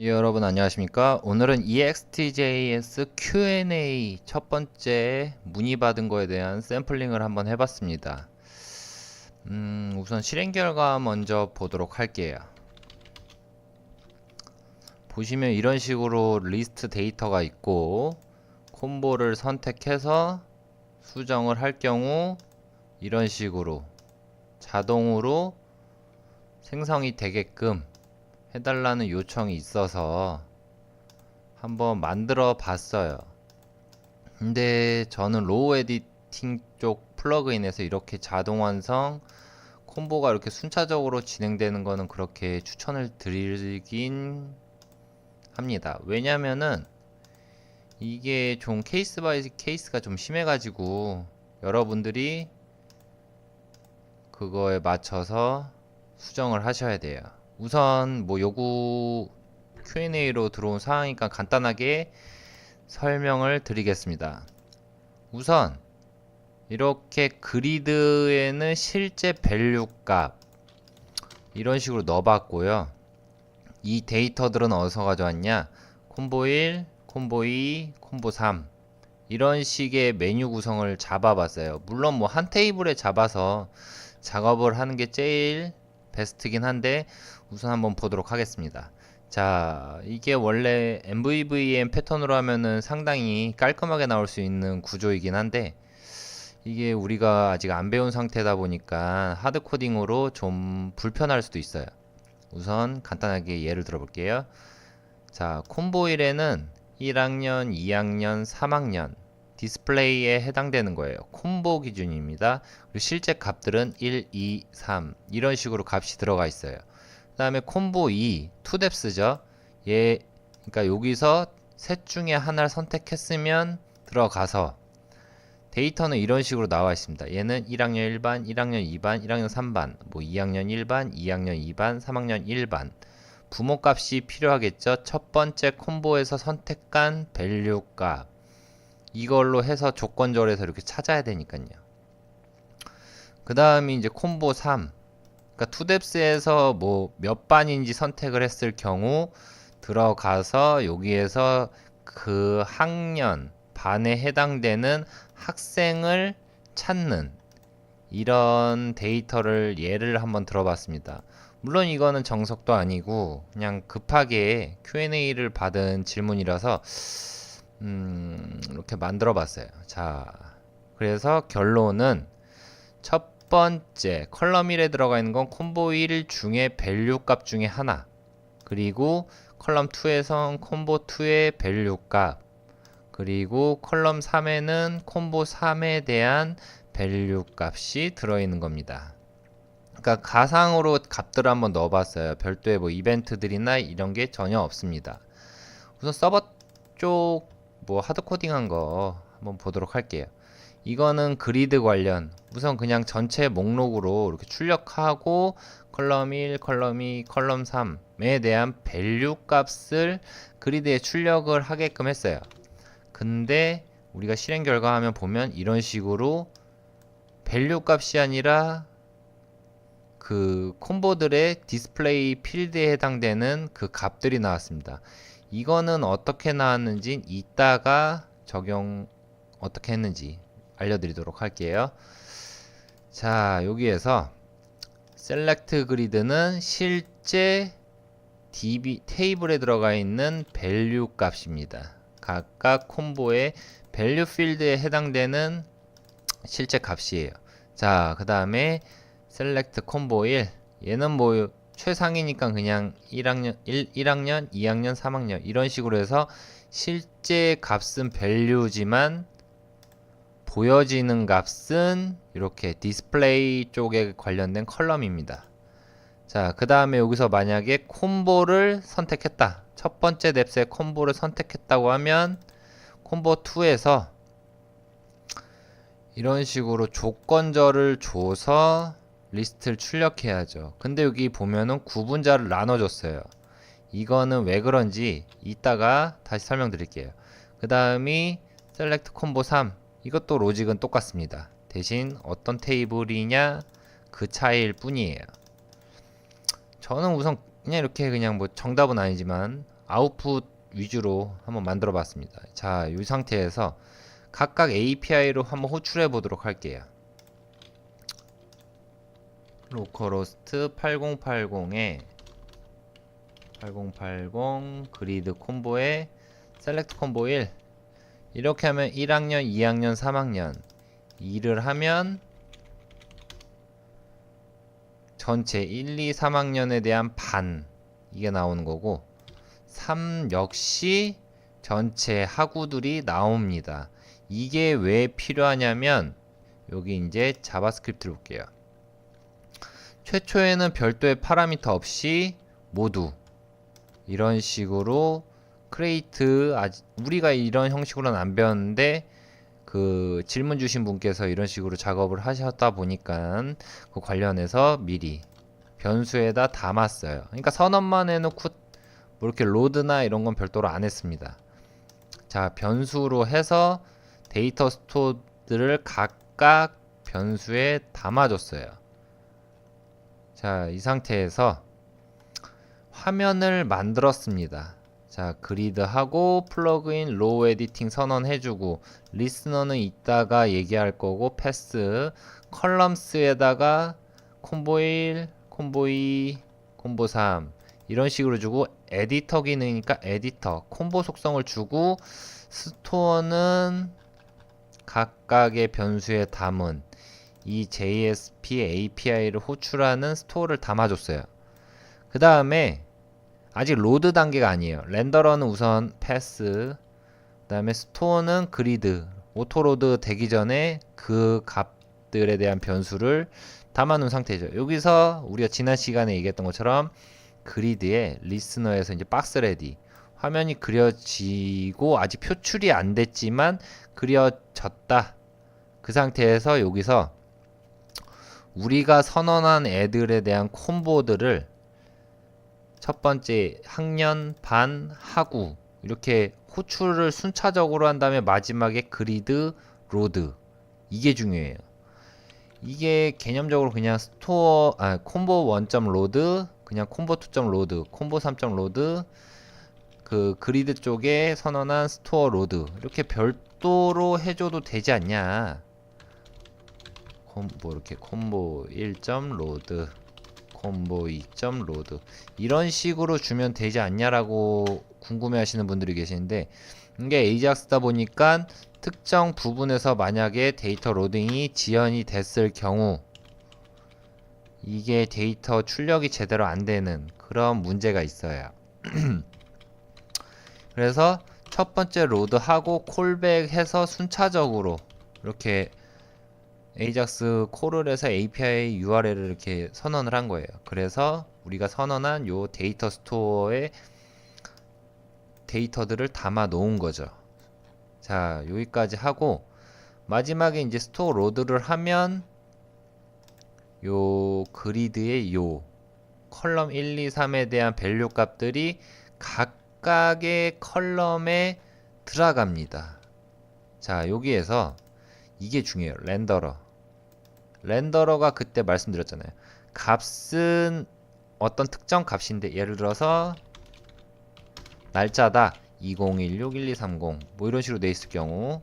예, 여러분 안녕하십니까? 오늘은 EXTJS Q&A 첫 번째 문의받은 거에 대한 샘플링을 한번 해봤습니다. 우선 실행 결과 먼저 보도록 할게요. 보시면 이런 식으로 리스트 데이터가 있고 콤보를 선택해서 수정을 할 경우 이런 식으로 자동으로 생성이 되게끔 해달라는 요청이 있어서 한번 만들어 봤어요. 근데 저는 로우 에디팅 쪽 플러그인에서 이렇게 자동 완성 콤보가 이렇게 순차적으로 진행되는 거는 그렇게 추천을 드리긴 합니다. 왜냐면은 이게 좀 케이스 바이 케이스가 좀 심해가지고 여러분들이 그거에 맞춰서 수정을 하셔야 돼요. 우선 뭐 요구 Q&A로 들어온 사항이니까 간단하게 설명을 드리겠습니다. 우선 이렇게 그리드에는 실제 밸류 값 이런 식으로 넣어봤고요. 이 데이터들은 어디서 가져왔냐? 콤보 1, 콤보 2, 콤보 3 이런 식의 메뉴 구성을 잡아봤어요. 물론 뭐 한 테이블에 잡아서 작업을 하는 게 제일 베스트긴 한데 우선 한번 보도록 하겠습니다. 자, 이게 원래 MVVM 패턴으로 하면은 상당히 깔끔하게 나올 수 있는 구조이긴 한데 이게 우리가 아직 안 배운 상태다 보니까 하드 코딩으로 좀 불편할 수도 있어요. 우선 간단하게 예를 들어 볼게요. 자, 콤보 1에는 1학년, 2학년, 3학년 디스플레이에 해당되는 거예요. 콤보 기준입니다. 그리고 실제 값들은 1, 2, 3 이런 식으로 값이 들어가 있어요. 그 다음에 콤보 2, 투뎁스죠. 얘, 그러니까 여기서 셋 중에 하나를 선택했으면 들어가서 데이터는 이런 식으로 나와 있습니다. 얘는 1학년 1반, 1학년 2반, 1학년 3반, 뭐 2학년 1반, 2학년 2반, 3학년 1반. 부모값이 필요하겠죠. 첫 번째 콤보에서 선택한 밸류 값. 이걸로 해서 조건절에서 이렇게 찾아야 되니까요. 그 다음이 이제 콤보 3. 그러니까 투뎁스에서 뭐 몇 반인지 선택을 했을 경우 들어가서 여기에서 그 학년 반에 해당되는 학생을 찾는 이런 데이터를 예를 한번 들어봤습니다. 물론 이거는 정석도 아니고 그냥 급하게 Q&A를 받은 질문이라서 이렇게 만들어 봤어요. 자, 그래서 결론은 첫 번째 컬럼 1에 들어가 있는 건 콤보 1 중에 밸류 값 중에 하나, 그리고 컬럼 2에선 콤보 2의 밸류 값, 그리고 컬럼 3에는 콤보 3에 대한 밸류 값이 들어있는 겁니다. 그러니까 가상으로 값들을 한번 넣어봤어요. 별도의 뭐 이벤트들이나 이런 게 전혀 없습니다. 우선 서버 쪽 뭐 하드 코딩한 거 한번 보도록 할게요. 이거는 그리드 관련 우선 그냥 전체 목록으로 이렇게 출력하고 컬럼 1, 컬럼 2, 컬럼 3에 대한 밸류 값을 그리드에 출력을 하게끔 했어요. 근데 우리가 실행 결과 하면 보면 이런 식으로 밸류 값이 아니라 그 콤보들의 디스플레이 필드에 해당되는 그 값들이 나왔습니다. 이거는 어떻게 나왔는지 이따가 적용 어떻게 했는지 알려드리도록 할게요. 자, 여기에서 셀렉트 그리드는 실제 DB 테이블에 들어가 있는 밸류 값입니다. 각각 콤보의 밸류 필드에 해당되는 실제 값이에요. 자, 그 다음에 셀렉트 콤보 1 얘는 뭐 최상이니까 그냥 1학년, 1학년, 2학년, 3학년 이런 식으로 해서 실제 값은 밸류지만 보여지는 값은 이렇게 디스플레이 쪽에 관련된 컬럼입니다. 자, 그 다음에 여기서 만약에 콤보를 선택했다. 첫 번째 뎁스의 콤보를 선택했다고 하면 콤보 2에서 이런 식으로 조건절을 줘서 리스트를 출력해야죠. 근데 여기 보면은 구분자를 나눠줬어요. 이거는 왜 그런지 이따가 다시 설명드릴게요. 그 다음이 셀렉트 콤보 3 이것도 로직은 똑같습니다. 대신 어떤 테이블이냐 그 차이일 뿐이에요. 저는 우선 그냥 이렇게 그냥 뭐 정답은 아니지만 아웃풋 위주로 한번 만들어 봤습니다. 자, 이 상태에서 각각 API로 한번 호출해 보도록 할게요. 로컬호스트 8080에 8080 그리드 콤보에 셀렉트 콤보 1 이렇게 하면 1학년, 2학년, 3학년 2를 하면 전체 1, 2, 3학년에 대한 반 이게 나오는 거고 3 역시 전체 하구들이 나옵니다. 이게 왜 필요하냐면 여기 이제 자바스크립트를 볼게요. 최초에는 별도의 파라미터 없이 모두 이런 식으로 크레이트 우리가 이런 형식으로는 안 배웠는데 그 질문 주신 분께서 이런 식으로 작업을 하셨다 보니까 그 관련해서 미리 변수에다 담았어요. 그러니까 선언만 해놓고 뭐 이렇게 로드나 이런 건 별도로 안 했습니다. 자, 변수로 해서 데이터 스토어들을 각각 변수에 담아줬어요. 자, 이 상태에서 화면을 만들었습니다. 자, 그리드하고 플러그인 로우 에디팅 선언해주고 리스너는 이따가 얘기할 거고 패스 컬럼스에다가 콤보 1, 콤보 2, 콤보 3 이런 식으로 주고 에디터 기능이니까 에디터 콤보 속성을 주고 스토어는 각각의 변수에 담은 이 JSP API를 호출하는 스토어를 담아줬어요. 그 다음에 아직 로드 단계가 아니에요. 렌더러는 우선 패스, 그 다음에 스토어는 그리드, 오토로드 되기 전에 그 값들에 대한 변수를 담아놓은 상태죠. 여기서 우리가 지난 시간에 얘기했던 것처럼 그리드에 리스너에서 이제 박스 레디 화면이 그려지고 아직 표출이 안 됐지만 그려졌다. 그 상태에서 여기서 우리가 선언한 애들에 대한 콤보들을 첫 번째 학년, 반, 하구 이렇게 호출을 순차적으로 한 다음에 마지막에 그리드, 로드 이게 중요해요. 이게 개념적으로 그냥 콤보 1점 로드, 그냥 콤보 2점 로드, 콤보 3점 로드, 그 그리드 쪽에 선언한 스토어 로드 이렇게 별도로 해줘도 되지 않냐. 뭐 이렇게 콤보 1점 로드, 콤보 2점 로드 이런 식으로 주면 되지 않냐라고 궁금해 하시는 분들이 계시는데 이게 에이작스다 보니까 특정 부분에서 만약에 데이터 로딩이 지연이 됐을 경우 이게 데이터 출력이 제대로 안 되는 그런 문제가 있어요. 그래서 첫 번째 로드하고 콜백해서 순차적으로 이렇게 에이작스 콜을 해서 API URL을 이렇게 선언을 한 거예요. 그래서 우리가 선언한 요 데이터 스토어에 데이터들을 담아 놓은 거죠. 자, 여기까지 하고 마지막에 이제 스토어 로드를 하면 요 그리드의 요 컬럼 1, 2, 3에 대한 밸류 값들이 각각의 컬럼에 들어갑니다. 자, 여기에서 이게 중요해요. 렌더러가 그때 말씀드렸잖아요. 값은 어떤 특정 값인데 예를 들어서 날짜다 2016-1230 뭐 이런 식으로 돼 있을 경우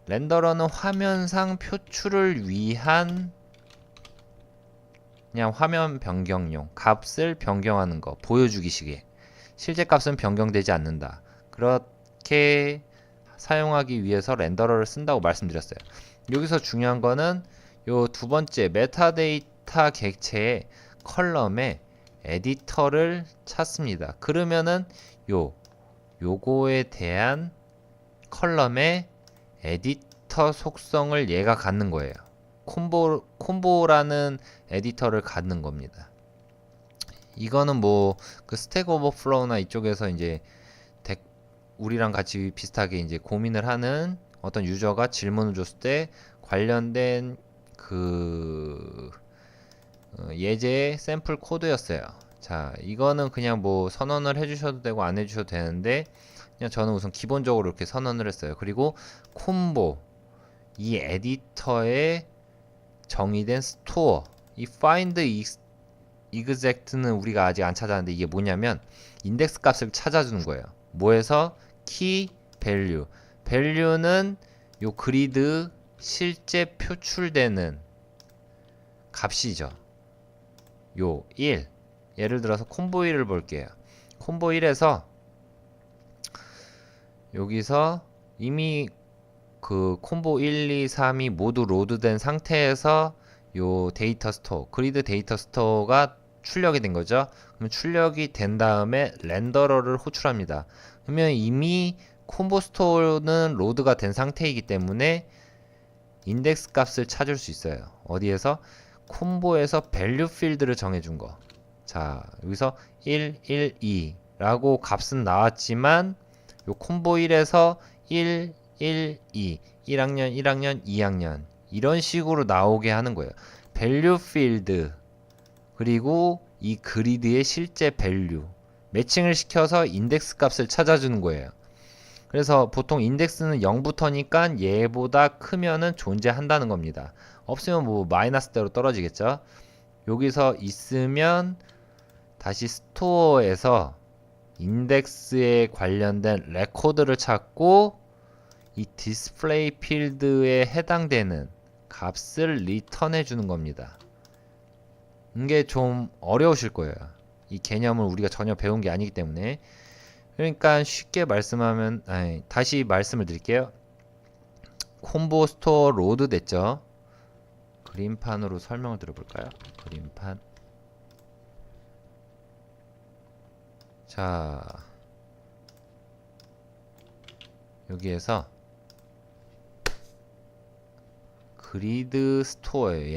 렌더러는 화면상 표출을 위한 그냥 화면 변경용 값을 변경하는 거 보여주기식에 실제 값은 변경되지 않는다. 그렇게 사용하기 위해서 렌더러를 쓴다고 말씀드렸어요. 여기서 중요한 거는 요 두 번째 메타데이터 객체의 컬럼에 에디터를 찾습니다. 그러면은 요거에 대한 컬럼의 에디터 속성을 얘가 갖는 거예요. 콤보라는 에디터를 갖는 겁니다. 이거는 뭐 그 스택 오버플로우나 이쪽에서 이제 우리랑 같이 비슷하게 이제 고민을 하는 어떤 유저가 질문을 줬을 때 관련된 그 예제 샘플 코드였어요. 자, 이거는 그냥 뭐 선언을 해주셔도 되고 안 해주셔도 되는데 그냥 저는 우선 기본적으로 이렇게 선언을 했어요. 그리고 콤보 이 에디터에 정의된 스토어 이 find exact는 우리가 아직 안 찾았는데 이게 뭐냐면 인덱스 값을 찾아주는 거예요. 뭐에서? key value. value는 요 그리드 실제 표출되는 값이죠. 요 1. 예를 들어서 콤보 1을 볼게요. 콤보 1에서 여기서 이미 그 콤보 1, 2, 3이 모두 로드된 상태에서 요 데이터 스토어, 그리드 데이터 스토어가 출력이 된 거죠. 그럼 출력이 된 다음에 렌더러를 호출합니다. 그러면 이미 콤보 스토어는 로드가 된 상태이기 때문에 인덱스 값을 찾을 수 있어요. 어디에서? 콤보에서 밸류 필드를 정해준 거. 자, 여기서 1, 1, 2 라고 값은 나왔지만 요 콤보 1에서 1, 1, 2 1학년, 1학년, 2학년 이런 식으로 나오게 하는 거예요. 밸류 필드 그리고 이 그리드의 실제 밸류 매칭을 시켜서 인덱스 값을 찾아주는 거예요. 그래서 보통 인덱스는 0부터니까 얘보다 크면은 존재한다는 겁니다. 없으면 뭐 마이너스대로 떨어지겠죠. 여기서 있으면 다시 스토어에서 인덱스에 관련된 레코드를 찾고 이 디스플레이 필드에 해당되는 값을 리턴해 주는 겁니다. 이게 좀 어려우실 거예요. 이 개념을 우리가 전혀 배운 게 아니기 때문에. 그러니까 쉽게 말씀하면 다시 말씀을 드릴게요. 콤보 스토어 로드 됐죠. 그림판으로 설명을 들어볼까요? 그림판. 자, 여기에서 그리드 스토어예요.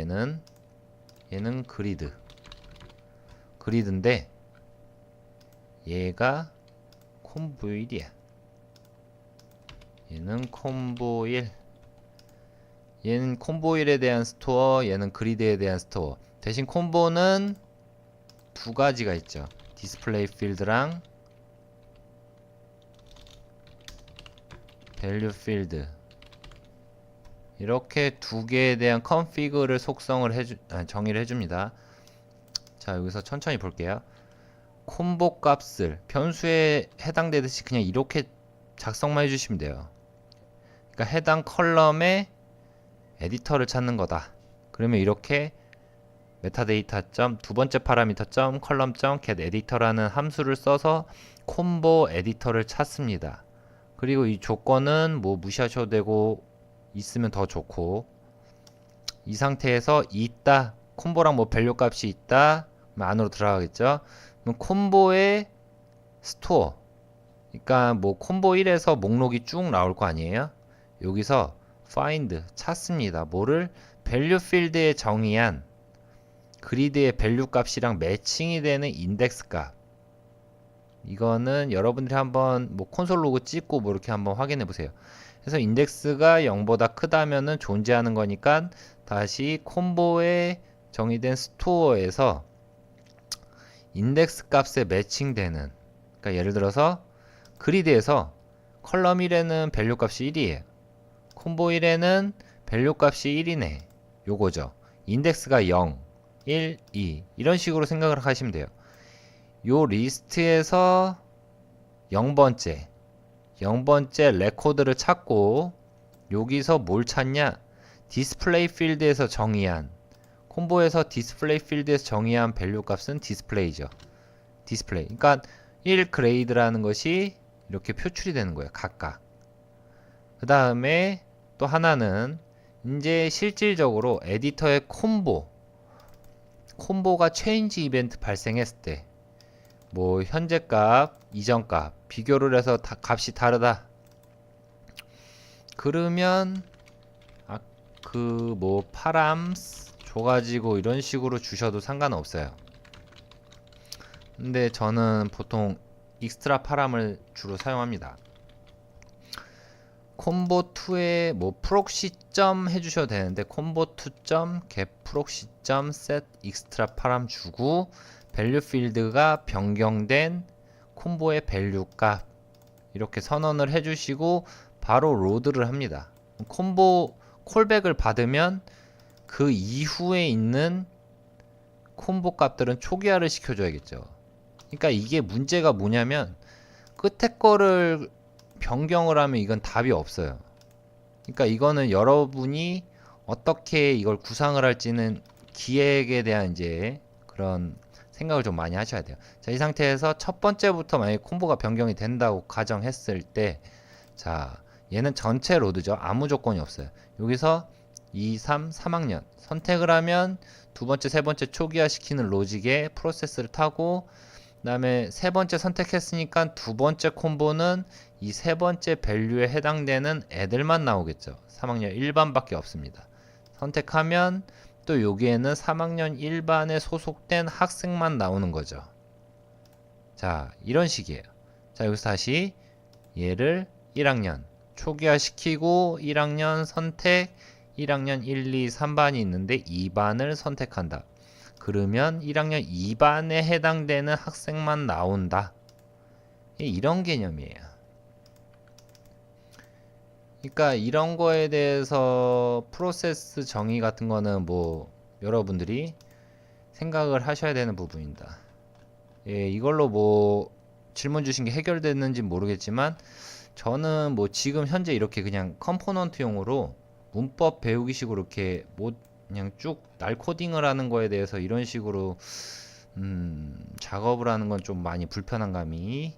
얘는 그리드인데 얘가 콤보 1이야. 얘는 콤보 1. 얘는 콤보 1에 대한 스토어, 얘는 그리드에 대한 스토어. 대신 콤보는 두 가지가 있죠. 디스플레이 필드랑 밸류 필드. 이렇게 두 개에 대한 컨피그를 속성을 정의를 해줍니다. 자, 여기서 천천히 볼게요. 콤보 값을 변수에 해당되듯이 그냥 이렇게 작성만 해주시면 돼요. 그러니까 해당 컬럼에 에디터를 찾는 거다. 그러면 이렇게 메타데이터 점 두 번째 파라미터 점 컬럼 점 get 에디터라는 함수를 써서 콤보 에디터를 찾습니다. 그리고 이 조건은 뭐 무시하셔도 되고 있으면 더 좋고, 이 상태에서 있다 콤보랑 뭐 밸류 값이 있다 안으로 들어가겠죠. 그럼 콤보의 스토어, 그러니까 뭐 콤보 1에서 목록이 쭉 나올 거 아니에요. 여기서 find 찾습니다. 뭐를? 밸류 필드에 정의한 그리드의 밸류 값이랑 매칭이 되는 인덱스 값. 이거는 여러분들이 한번 뭐 콘솔 로그 찍고 뭐 이렇게 한번 확인해 보세요. 그래서 인덱스가 0보다 크다면은 존재하는 거니까 다시 콤보에 정의된 스토어에서 인덱스 값에 매칭되는, 그러니까 예를 들어서 그리드에서 컬럼 1에는 밸류 값이 1이에요. 콤보 1에는 밸류 값이 1이네. 요거죠. 인덱스가 0, 1, 2 이런 식으로 생각을 하시면 돼요. 요 리스트에서 0번째 레코드를 찾고 여기서 뭘 찾냐? 디스플레이 필드에서 정의한, 콤보에서 디스플레이 필드에서 정의한 밸류 값은 디스플레이죠. 디스플레이. 그러니까 1 그레이드라는 것이 이렇게 표출이 되는 거예요. 각각. 그 다음에 또 하나는 이제 실질적으로 에디터의 콤보가 체인지 이벤트 발생했을 때 뭐 현재 값, 이전 값 비교를 해서 값이 다르다. 그러면 그 뭐 파람스 줘가지고 이런 식으로 주셔도 상관없어요. 근데 저는 보통 익스트라 파람을 주로 사용합니다. 콤보2에 뭐 프록시 점 해주셔도 되는데 콤보2 점 get 프록시 점 set 익스트라 파람 주고 밸류 필드가 변경된 콤보의 밸류 값 이렇게 선언을 해주시고 바로 로드를 합니다. 콤보 콜백을 받으면 그 이후에 있는 콤보 값들은 초기화를 시켜줘야겠죠. 그러니까 이게 문제가 뭐냐면 끝에 거를 변경을 하면 이건 답이 없어요. 그러니까 이거는 여러분이 어떻게 이걸 구상을 할지는 기획에 대한 이제 그런 생각을 좀 많이 하셔야 돼요. 자, 이 상태에서 첫 번째부터 만약에 콤보가 변경이 된다고 가정했을 때, 자, 얘는 전체 로드죠. 아무 조건이 없어요. 여기서 2, 3, 3학년 선택을 하면 두 번째, 세 번째 초기화 시키는 로직의 프로세스를 타고, 그 다음에 세 번째 선택했으니까 두 번째 콤보는 이 세 번째 밸류에 해당되는 애들만 나오겠죠. 3학년 1반밖에 없습니다. 선택하면 또 여기에는 3학년 1반에 소속된 학생만 나오는 거죠. 자, 이런 식이에요. 자, 여기서 다시 얘를 1학년 초기화 시키고 1학년 선택 1학년 1, 2, 3반이 있는데 2반을 선택한다. 그러면 1학년 2반에 해당되는 학생만 나온다. 이런 개념이에요. 그러니까 이런 거에 대해서 프로세스 정의 같은 거는 뭐 여러분들이 생각을 하셔야 되는 부분입니다. 예, 이걸로 뭐 질문 주신 게 해결됐는지 모르겠지만 저는 뭐 지금 현재 이렇게 그냥 컴포넌트용으로 문법 배우기식으로 이렇게 뭐 그냥 쭉 날 코딩을 하는 거에 대해서 이런 식으로 작업을 하는 건 좀 많이 불편한 감이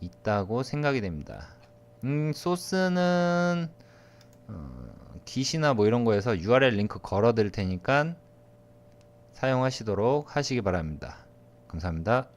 있다고 생각이 됩니다. 소스는 깃이나 뭐 이런 거에서 URL 링크 걸어 드릴 테니까 사용하시도록 하시기 바랍니다. 감사합니다.